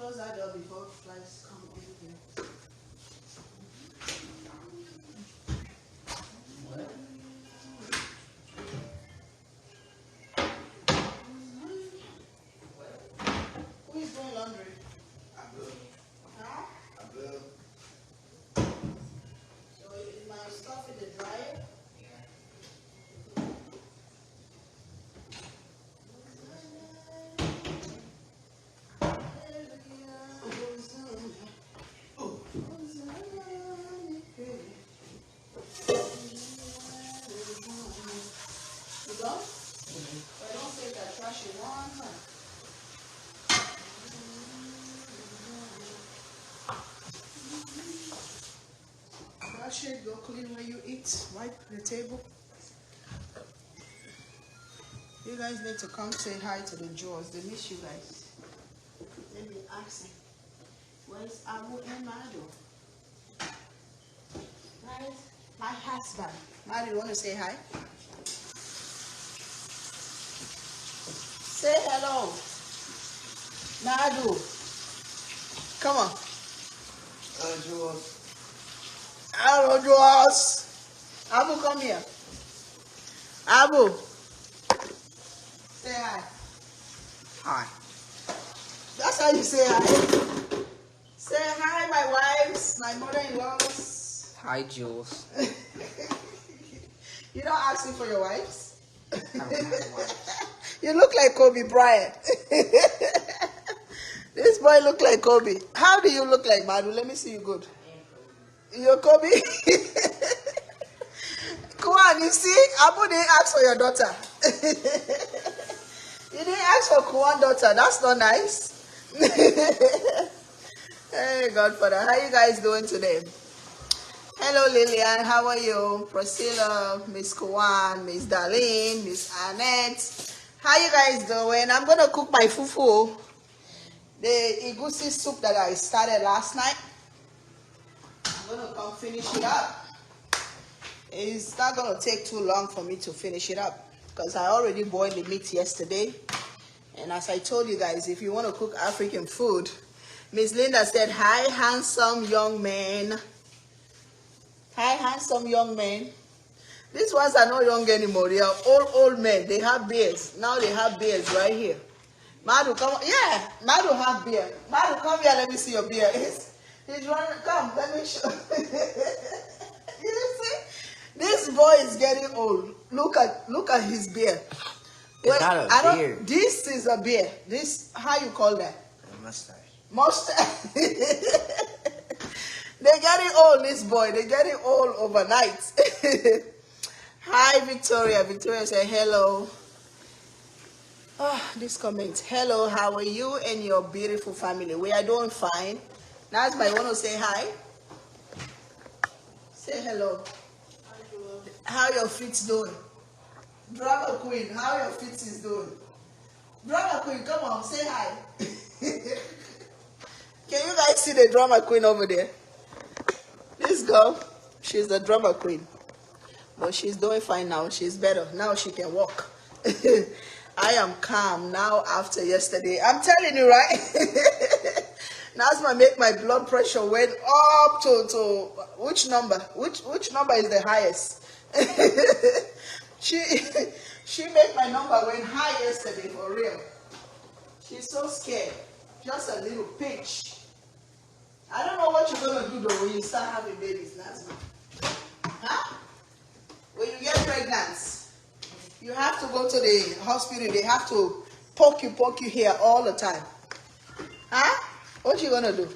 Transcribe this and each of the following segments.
Close that door before flies come over here. What? Who is doing laundry? I will. Huh? I will. So is my stuff in the dryer? You done? But don't take that trash in one time. Brush it, go clean where you eat, wipe the table. You guys need to come say hi to the Jaws. They miss you guys. They've been asking, where's Abu and Mado? Right? My husband. Mado, you want to say hi? Say hello. Mado. Come on. Jules. Hello, Jaws. Abu, come here. Abu. Say hi. Hi. That's how you say hi. Say hi, my wives, my mother-in-laws. Hi, Jules. You don't ask me for your wives? I don't have one. You look like Kobe Bryant. This boy look like Kobe. How do you look like Madu? Let me see you good. You're Kobe? Come on, you see? Abu didn't ask for your daughter. You didn't ask for Kuan's daughter. That's not nice. Hey, Godfather. How you guys doing today? Hello, Lillian. How are you? Priscilla, Miss Kuan, Miss Darlene, Miss Annette. How you guys doing? I'm going to cook my fufu. The EGUSI soup that I started last night. I'm going to come finish it up. It's not going to take too long for me to finish it up because I already boiled the meat yesterday. And as I told you guys, if you want to cook African food, Miss Linda said, hi, handsome young man. Hi, handsome young man. These ones are not young anymore. They are old men. They have beards. Now they have beards right here. Madu, come on. Yeah, Madu have beard. Madu, come here. Let me see your beard. He's running. Come, let me show. You see? This boy is getting old. Look at his beard. It's not a beard. This is a beard. This, how you call that? A mustache. Mustache. They're getting old, this boy. They're getting old overnight. Hi, Victoria. Victoria said hello. Oh, this comment. Hello, how are you and your beautiful family? We are doing fine. Nazma, you want to say hi? Say hello. How your feet doing? Drama Queen, how your feet is doing? Drama Queen, come on, say hi. Can you guys see the Drama Queen over there? This girl, she's the Drama Queen. But she's doing fine now. She's better. Now she can walk. I am calm now after yesterday. I'm telling you, right? Nazma make my blood pressure went up to which number? Which number is the highest? She made my number went high yesterday for real. She's so scared. Just a little pinch. I don't know what you're gonna do though when you start having babies, Nazma. Huh? When you get pregnant, you have to go to the hospital. They have to poke you here all the time. Huh? What you gonna do?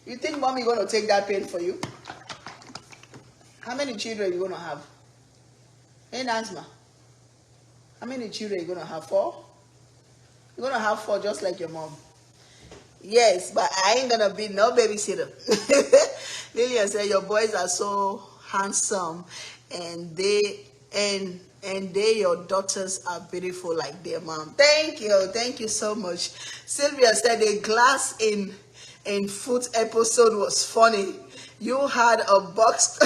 You think mommy gonna take that pain for you? How many children you gonna have? Hey, Nazma. How many children you gonna have? 4? You're gonna have 4 just like your mom. Yes, but I ain't gonna be no babysitter. Lillian said your boys are so handsome and your daughters are beautiful like their mom. Thank you so much. Sylvia said the glass in food episode was funny. You had a box.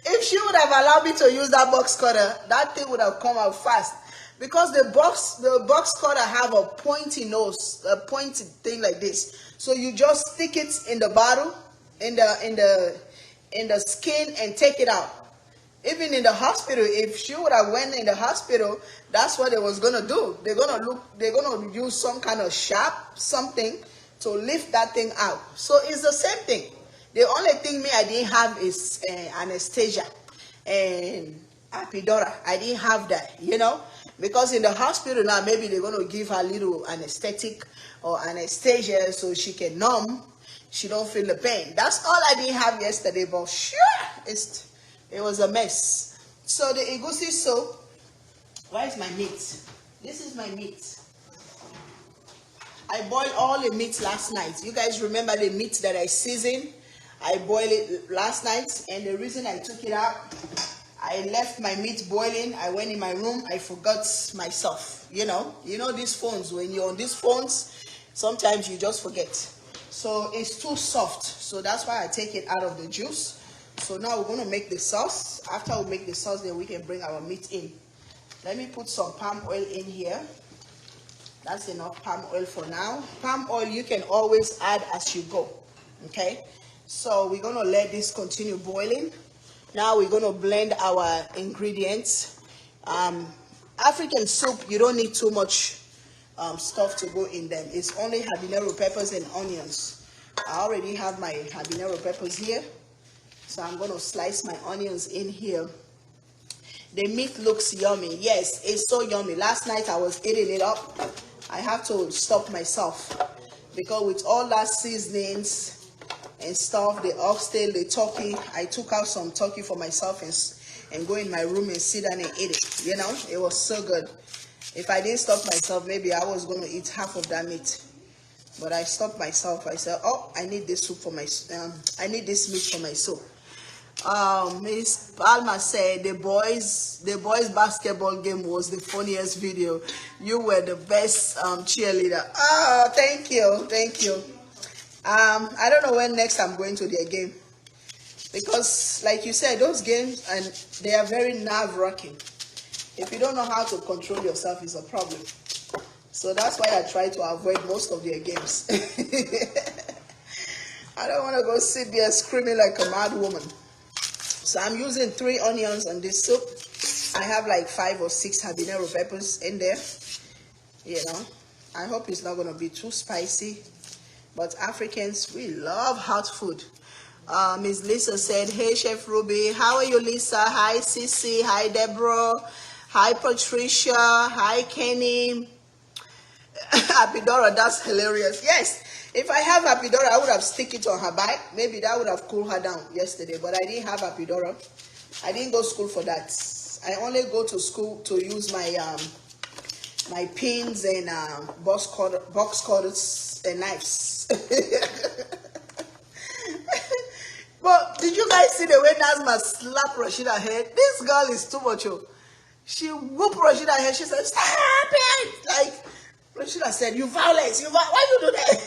If she would have allowed me to use that box cutter, that thing would have come out fast. because the box cutter have a pointy nose, a pointy thing like this. So you just stick it in the bottle, in the skin, and take it out. Even in the hospital, if she would have went in the hospital, that's what they was gonna do. They're gonna use some kind of sharp something to lift that thing out. So it's the same thing. The only thing I didn't have is anesthesia and epidural. I didn't have that, because in the hospital now, maybe they're gonna give her a little anesthetic or anesthesia so she can numb. She don't feel the pain. That's all I didn't have yesterday, but sure, it was a mess. So the EGUSI soap. Where is my meat? This is my meat. I boiled all the meat last night. You guys remember the meat that I seasoned? I boiled it last night, and the reason I took it out, I left my meat boiling. I went in my room. I forgot myself. You know these phones. When you're on these phones, sometimes you just forget. So it's too soft. So that's why I take it out of the juice. So now we're going to make the sauce. After we make the sauce, then we can bring our meat in. Let me put some palm oil in here. That's enough palm oil for now. Palm oil you can always add as you go. Okay? So we're going to let this continue boiling. Now we're going to blend our ingredients. African soup, you don't need too much stuff to go in them. It's only habanero peppers and onions. I already have my habanero peppers here. So I'm going to slice my onions in here. The meat looks yummy. Yes, it's so yummy. Last night I was eating it up. I have to stop myself because with all that seasonings and stuff, the oxtail, the turkey, I took out some turkey for myself and go in my room and sit down and eat it. It was so good. If I didn't stop myself, maybe I was going to eat half of that meat. But I stopped myself. I said, oh, I need this soup for my, I need this meat for my soup. Miss Palma said the boys basketball game was the funniest video. You were the best cheerleader. Oh, thank you. I don't know when next I'm going to their game, because like you said, those games, and they are very nerve-wracking. If you don't know how to control yourself, it's a problem. So that's why I try to avoid most of their games. I don't want to go sit there screaming like a mad woman. So I'm using 3 onions on this soup. I have like 5 or 6 habanero peppers in there. I hope it's not going to be too spicy. But Africans, we love hot food. Miss Lisa said, hey, Chef Ruby. How are you, Lisa? Hi, Sissy. Hi, Deborah. Hi, Patricia. Hi, Kenny. Apidora, that's hilarious. Yes. If I have Apidora, I would have stick it on her back. Maybe that would have cooled her down yesterday. But I didn't have Apidora. I didn't go to school for that. I only go to school to use my my pins and box cutters and knives. But did you guys see the way Nazma slapped Rashida head? This girl is too much. She whooped Rashida head. She said, stop it! Like, Rashida said, you violate, why you do that?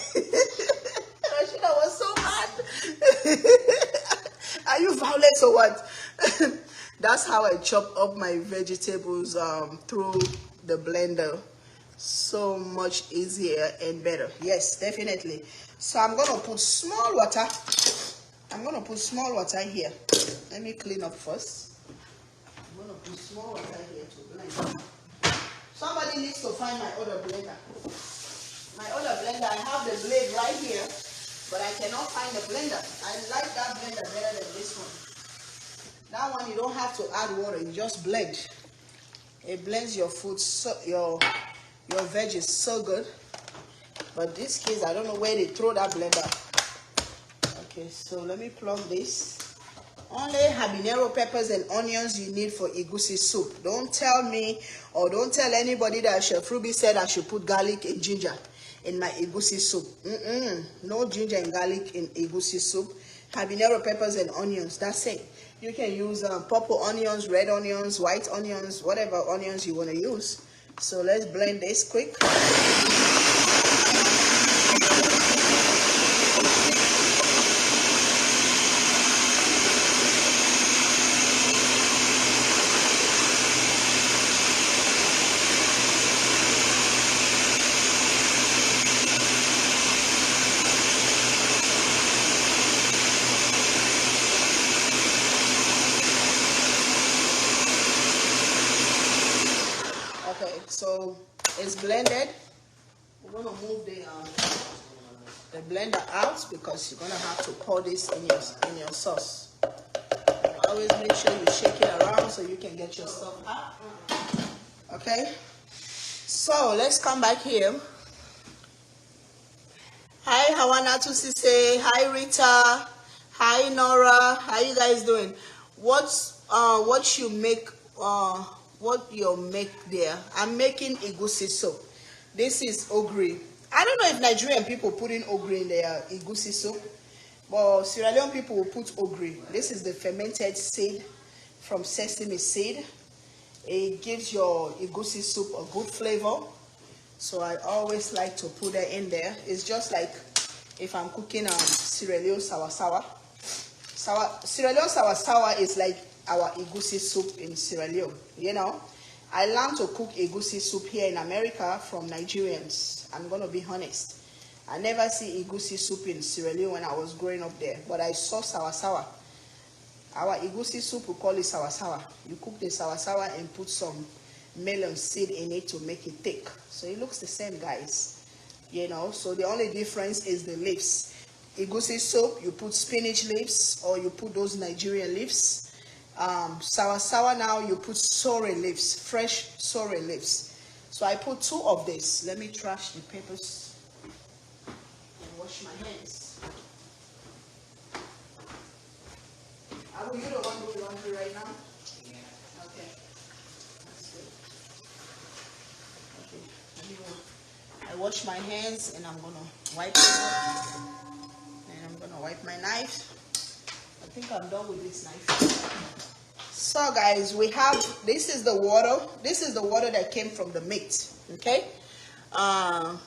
Rashida was so mad. Are you violent or what? That's how I chop up my vegetables through the blender. So much easier and better. Yes, definitely. So I'm going to put small water. I'm going to put small water here. Let me clean up first. I'm going to put small water here to blend. Somebody needs to find my other blender. My other blender, I have the blade right here, but I cannot find the blender. I like that blender better than this one. That one, you don't have to add water, you just blend. It blends your food, so your veggies so good. But this case, I don't know where they throw that blender. Okay, so let me plug this. Only habanero peppers and onions you need for EGUSI soup. Don't tell me or don't tell anybody that Chef Ruby said I should put garlic and ginger in my EGUSI soup. No ginger and garlic in EGUSI soup. Habanero peppers and onions, that's it. You can use purple onions, red onions, white onions, whatever onions you want to use. So let's blend this quick. is blended. We're gonna move the blender out because you're gonna have to pour this in your sauce. Always make sure you shake it around so you can get your stuff out. Okay, so let's come back here. Hi Hawana Tusise, hi Rita, hi Nora, how you guys doing? What you make, what you make there? I'm making egusi soup. This is ogri. I don't know if Nigerian people put in ogri in their egusi soup, but Sierra Leone people will put ogri. This is the fermented seed from sesame seed. It gives your egusi soup a good flavor. So I always like to put it in there. It's just like if I'm cooking Sierra Leone sawa. Sierra Leone sawa is like our egusi soup in Sierra Leone, you know. I learned to cook egusi soup here in America from Nigerians. I'm gonna be honest. I never see egusi soup in Sierra Leone when I was growing up there, but I saw sawa. Our egusi soup, we call it sawa. You cook the sawa and put some melon seed in it to make it thick. So it looks the same, guys. You know, so the only difference is the leaves. Egusi soup, you put spinach leaves or you put those Nigerian leaves. Sawa now, you put sorrel leaves, fresh sorrel leaves. So I put 2 of this. Let me trash the papers and wash my hands. Are you the one doing laundry right now? Yeah. Okay. That's good. Okay. Let me I wash my hands and I'm gonna wipe it up. And I'm gonna wipe my knife. I think I'm done with this knife. So guys, we have, this is the water. This is the water that came from the meat. Okay.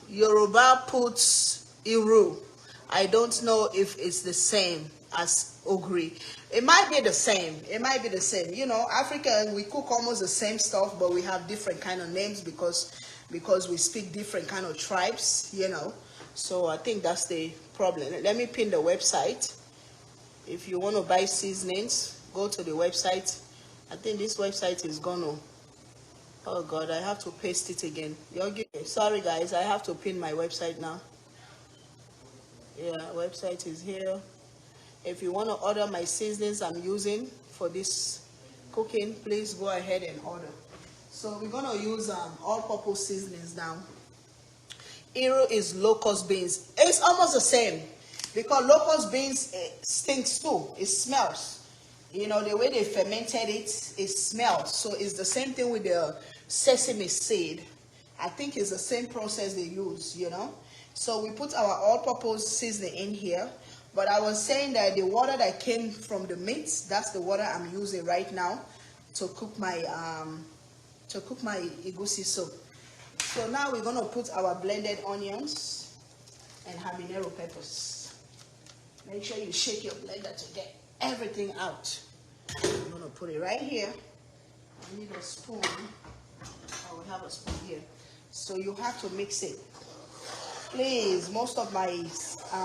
Yoruba puts iru. I don't know if it's the same as ogri. It might be the same. It might be the same. You know, African, we cook almost the same stuff, but we have different kind of names because we speak different kind of tribes, you know. So I think that's the problem. Let me pin the website. If you want to buy seasonings, go to the website. I think this website is gonna, oh God, I have to paste it again. Sorry guys, I have to pin my website now. Yeah, website is here. If you want to order my seasonings I'm using for this cooking, please go ahead and order. So we're going to use all-purpose seasonings now. Iru is locust beans. It's almost the same because locust beans stinks too. It smells. You know, the way they fermented it smells. So it's the same thing with the sesame seed. I think it's the same process they use, you know. So we put our all-purpose seasoning in here. But I was saying that the water that came from the meat, that's the water I'm using right now to cook my egusi soup. So now we're gonna put our blended onions and habanero peppers. Make sure you shake your blender to get everything out. I'm gonna put it right here. I need a spoon. Oh, we have a spoon here. So you have to mix it. Please, most of my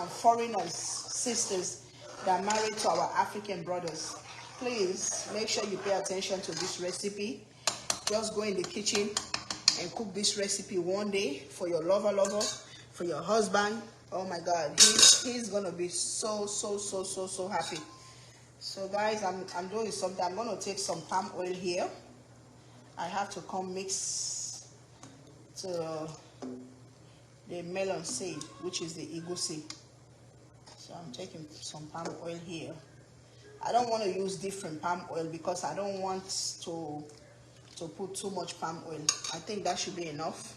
foreigners, sisters that are married to our African brothers, please make sure you pay attention to this recipe. Just go in the kitchen and cook this recipe one day for your lover, for your husband. Oh my God, he's gonna be so happy. So guys, I'm doing something. I'm gonna take some palm oil here. I have to come mix to the melon seed, which is the egusi. So I'm taking some palm oil here. I don't want to use different palm oil because I don't want to put too much palm oil. I think that should be enough.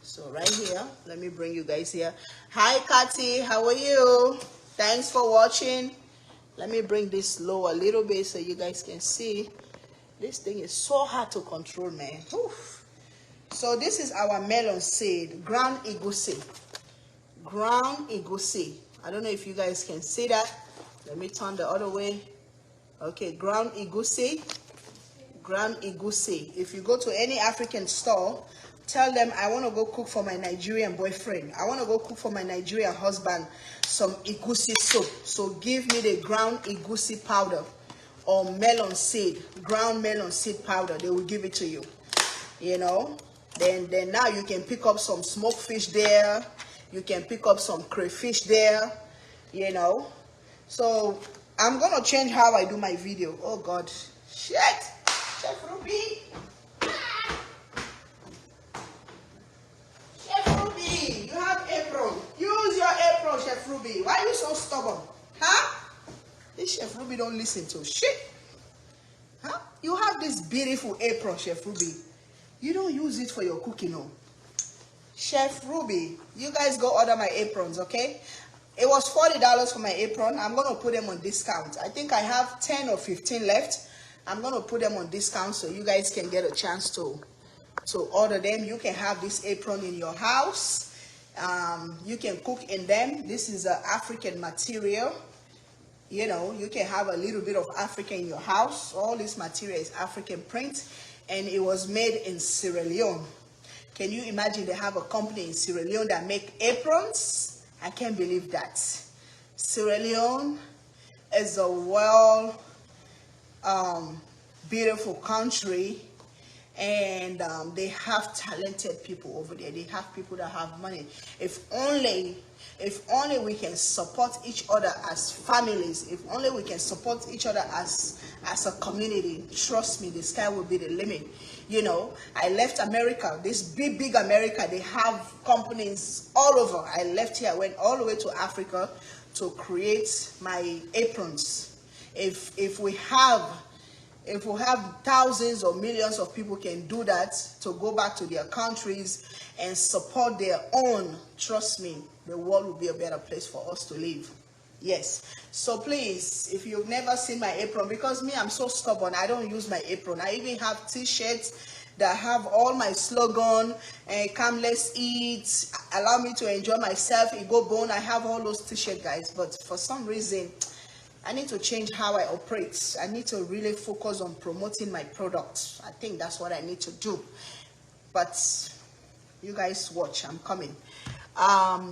So right here, let me bring you guys here. Hi Kathy, how are you? Thanks for watching. Let me bring this low a little bit so you guys can see. This thing is so hard to control, man. Oof. So this is our melon seed, ground egusi. Ground egusi. I don't know if you guys can see that. Let me turn the other way. Okay, ground egusi. Ground egusi. If you go to any African store, tell them I want to go cook for my Nigerian boyfriend. I want to go cook for my Nigerian husband some egusi soup. So give me the ground egusi powder or melon seed, ground melon seed powder. They will give it to you. You know. Then now you can pick up some smoked fish there. You can pick up some crayfish there, you know. So I'm gonna change how I do my video. Oh God, shit, Chef Ruby. Chef Ruby, you have apron. Use your apron, Chef Ruby. Why are you so stubborn? Huh? This Chef Ruby don't listen to shit. Huh? You have this beautiful apron, Chef Ruby. You don't use it for your cooking, no. Chef Ruby, you guys go order my aprons, okay? It was $40 for my apron. I'm going to put them on discount. I think I have 10 or 15 left. I'm going to put them on discount so you guys can get a chance to order them. You can have this apron in your house. You can cook in them. This is an African material. You know, you can have a little bit of Africa in your house. All this material is African print, and it was made in Sierra Leone. Can you imagine they have a company in Sierra Leone that make aprons? I can't believe that. Sierra Leone is a beautiful country, and they have talented people over there. They have people that have money. If only we can support each other as families, if only we can support each other as a community, trust me, the sky will be the limit. You know, I left America, this big America, they have companies all over. I left here, I went all the way to Africa to create my aprons. If we have thousands or millions of people can do that to go back to their countries and support their own, trust me, the world will be a better place for us to live. Yes. So please, if you've never seen my apron, because me, I'm so stubborn, I don't use my apron. I even have t-shirts that have all my slogan, come let's eat, allow me to enjoy myself, Ego Bone. I have all those t-shirts, guys, but for some reason, I need to change how I operate. I need to really focus on promoting my products. I think that's what I need to do. But you guys watch, I'm coming.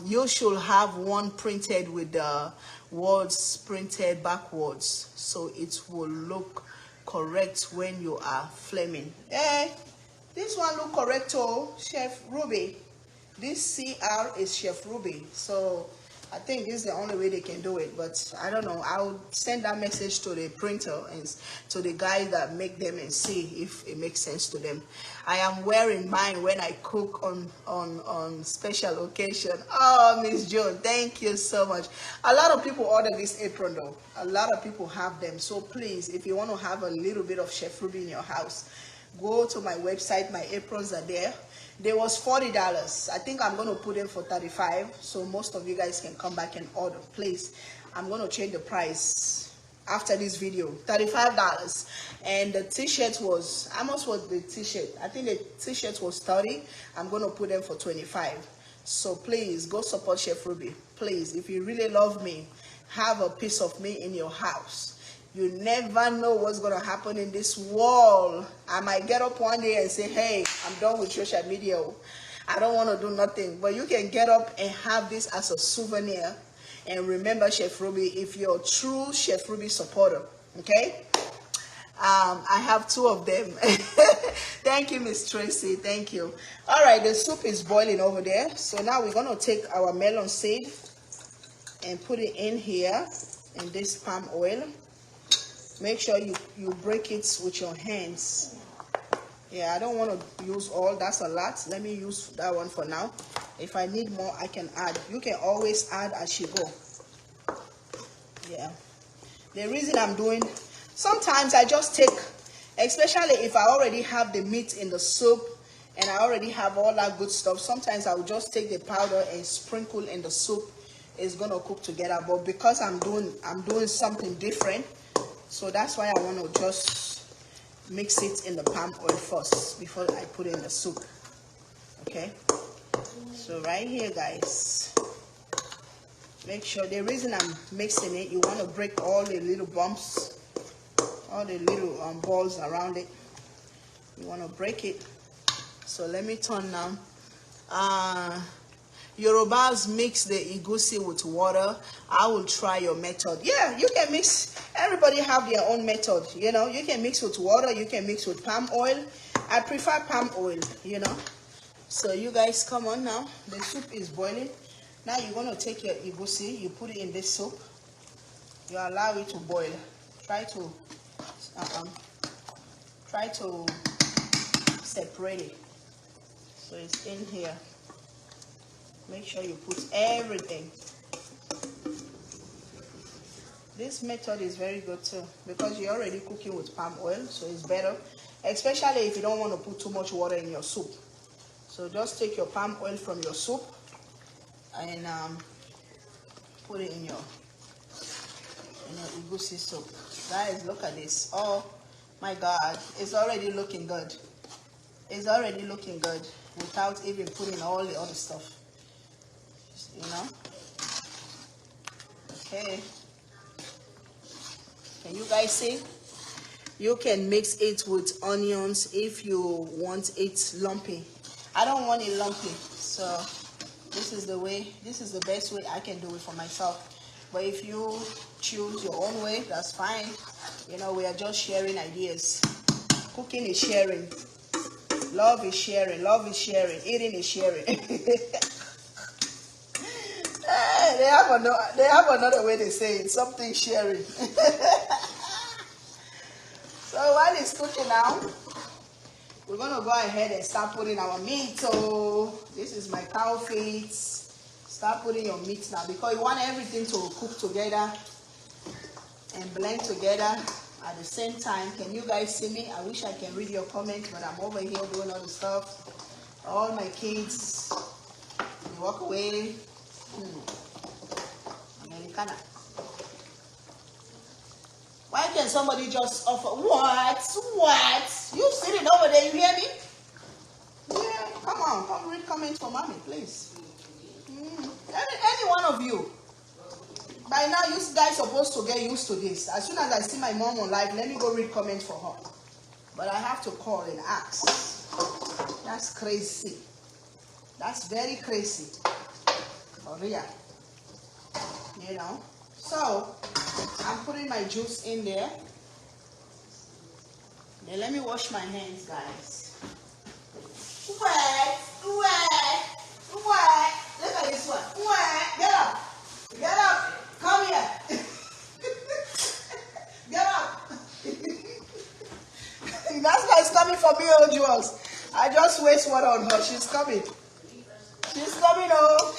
You should have one printed with the words printed backwards, so it will look correct when you are flaming. Hey, this one look correct, oh, Chef Ruby. This CR is Chef Ruby, so I think this is the only way they can do it, but I don't know. I'll send that message to the printer and to the guys that make them and see if it makes sense to them. I am wearing mine when I cook on special occasion. Oh, Miss Joan, thank you so much. A lot of people order this apron though. A lot of people have them. So please, if you want to have a little bit of Chef Ruby in your house, go to my website. My aprons are there. There was $40. I think I'm going to put them for $35, so most of you guys can come back and order. Please, I'm going to change the price after this video. $35. And the t-shirt was, how much was the t-shirt? I think the t-shirt was $30. I'm going to put them for $25. So please, go support Chef Ruby. Please, if you really love me, have a piece of me in your house. You never know what's going to happen in this world. I might get up one day and say, hey, I'm done with social media. I don't want to do nothing. But you can get up and have this as a souvenir. And remember Chef Ruby if you're a true Chef Ruby supporter. Okay? I have 2 of them. Thank you, Miss Tracy. Thank you. All right, the soup is boiling over there. So now we're going to take our melon seed and put it in here in this palm oil. Make sure you break it with your hands. Yeah, I don't want to use all. That's a lot. Let me use that one for now. If I need more, I can add. You can always add as you go. Yeah. The reason I'm doing, sometimes I just take, especially if I already have the meat in the soup and I already have all that good stuff, sometimes I will just take the powder and sprinkle in the soup. It's going to cook together. But because I'm doing something different, so that's why I want to just mix it in the palm oil first before I put it in the soup. Okay? So right here, guys, make sure, the reason I'm mixing it, you want to break all the little bumps, all the little balls around it. You want to break it. So let me turn now. Yorubas mix the EGUSI with water. I will try your method. Yeah, you can mix. Everybody have their own method. You know, you can mix with water. You can mix with palm oil. I prefer palm oil, you know. So you guys come on now. The soup is boiling. Now you're going to take your egusi, you put it in this soup. You allow it to boil. Try to separate it. So it's in here. Make sure you put everything. This method is very good too because you're already cooking with palm oil, so it's better, especially if you don't want to put too much water in your soup. So just take your palm oil from your soup and put it in your egusi soup. Guys, look at this. Oh my God, it's already looking good. It's already looking good without even putting all the other stuff. You know? Okay. Can you guys see? You can mix it with onions if you want it lumpy. I don't want it lumpy, so this is the best way I can do it for myself. But if you choose your own way, that's fine. You know, we are just sharing ideas. Cooking is sharing. Love is sharing. Love is sharing. Eating is sharing. They have another way to say it. Something sharing. So while it's cooking now, we're gonna go ahead and start putting our meat. So this is my cow feet. Start putting your meat now because you want everything to cook together and blend together at the same time. Can you guys see me? I wish I can read your comments, but I'm over here doing all the stuff. All my kids, they walk away. Americana. Why can't somebody just offer? What? You sitting over there, you hear me? Yeah, come on, come read comments for mommy, please. Any one of you. By now, you guys are supposed to get used to this. As soon as I see my mom on live, let me go read comments for her. But I have to call and ask. That's crazy. That's very crazy. For real. You know? So, I'm putting my juice in there. Then let me wash my hands, guys. What? Look at this one. What? Get up. Get up. Come here. Get up. That's why it's coming for me, oh, Jules. I just waste water on her. She's coming. She's coming, oh.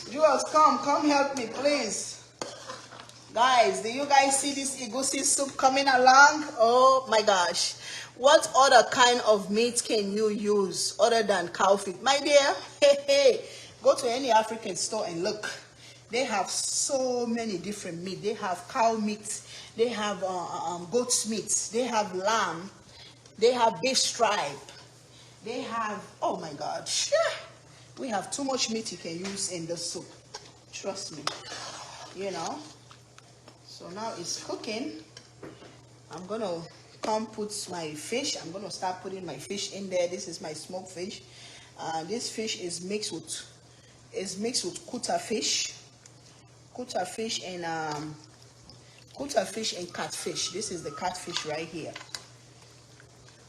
Jules, come help me, please. Guys, do you guys see this egusi soup coming along? Oh my gosh. What other kind of meat can you use other than cow feet? My dear, hey, go to any African store and look. They have so many different meat. They have cow meat. They have goat's meat. They have lamb. They have beef stripe. They have, oh my gosh. We have too much meat you can use in the soup. Trust me. You know. So now it's cooking. I'm going to come put my fish. I'm going to start putting my fish in there. This is my smoked fish. This fish is mixed with kuta fish. Kuta fish and catfish. This is the catfish right here.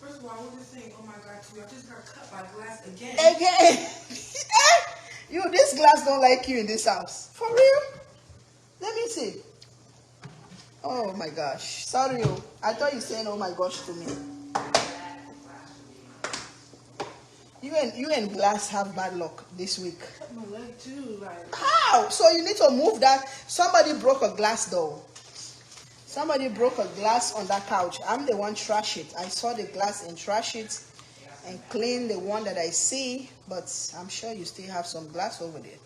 First of all, I want to say, oh my God, I just got cut by glass again. You, this glass don't like you in this house. For real? Let me see. Oh my gosh. Sorry, oh. I thought you saying oh my gosh to me. You and glass have bad luck this week. Cut my leg too, like. How? So you need to move that. Somebody broke a glass door. Somebody broke a glass on that couch. I'm the one trash it. I saw the glass and trash it and clean the one that I see, but I'm sure you still have some glass over there.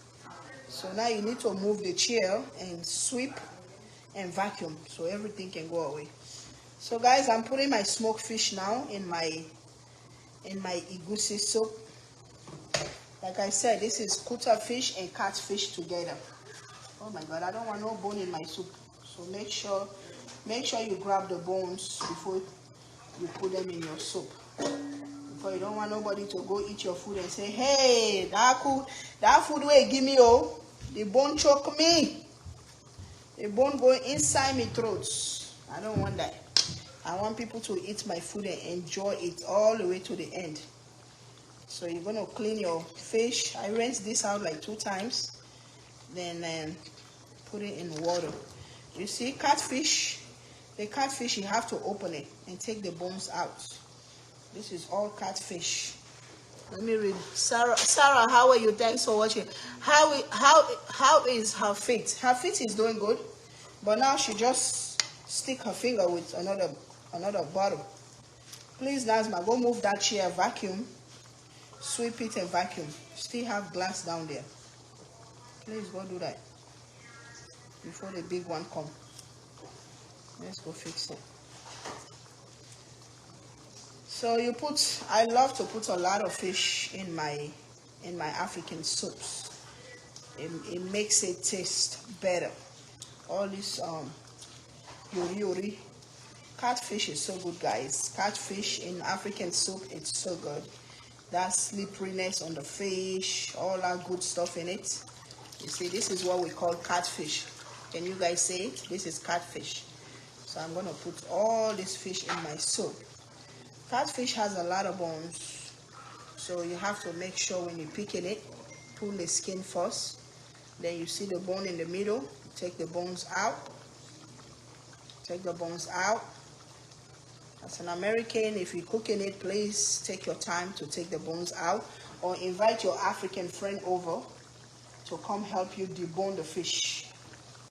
So now you need to move the chair and sweep and vacuum so everything can go away. So guys, I'm putting my smoked fish now in my egusi soup. Like I said, this is kuta fish and catfish together. Oh my God, I don't want no bone in my soup. So make sure you grab the bones before you put them in your soup. Because you don't want nobody to go eat your food and say, hey, that food will give me, oh, the bone choke me. The bone going inside my throat. I don't want that. I want people to eat my food and enjoy it all the way to the end. So you're going to clean your fish. I rinse this out like 2 times, then put it in water. You see, catfish, the catfish, you have to open it and take the bones out. This is all catfish. Let me read. Sarah, how are you? Thanks for watching. How is her feet? Her feet is doing good, but now she just stick her finger with another bottle. Please, Nazma, go move that chair, vacuum, sweep it and vacuum. Still have glass down there. Please go do that before the big one come. Let's go fix it. So you put, I love to put a lot of fish in my African soups. It makes it taste better. All this yori. Catfish is so good, guys. Catfish in African soup, it's so good. That slipperiness on the fish, all that good stuff in it. You see, this is what we call catfish. Can you guys say it? This is catfish. So I'm going to put all this fish in my soup. Catfish has a lot of bones, so you have to make sure when you're picking it, pull the skin first. Then you see the bone in the middle, take the bones out. Take the bones out. As an American, if you're cooking it, please take your time to take the bones out, or invite your African friend over to come help you debone the fish.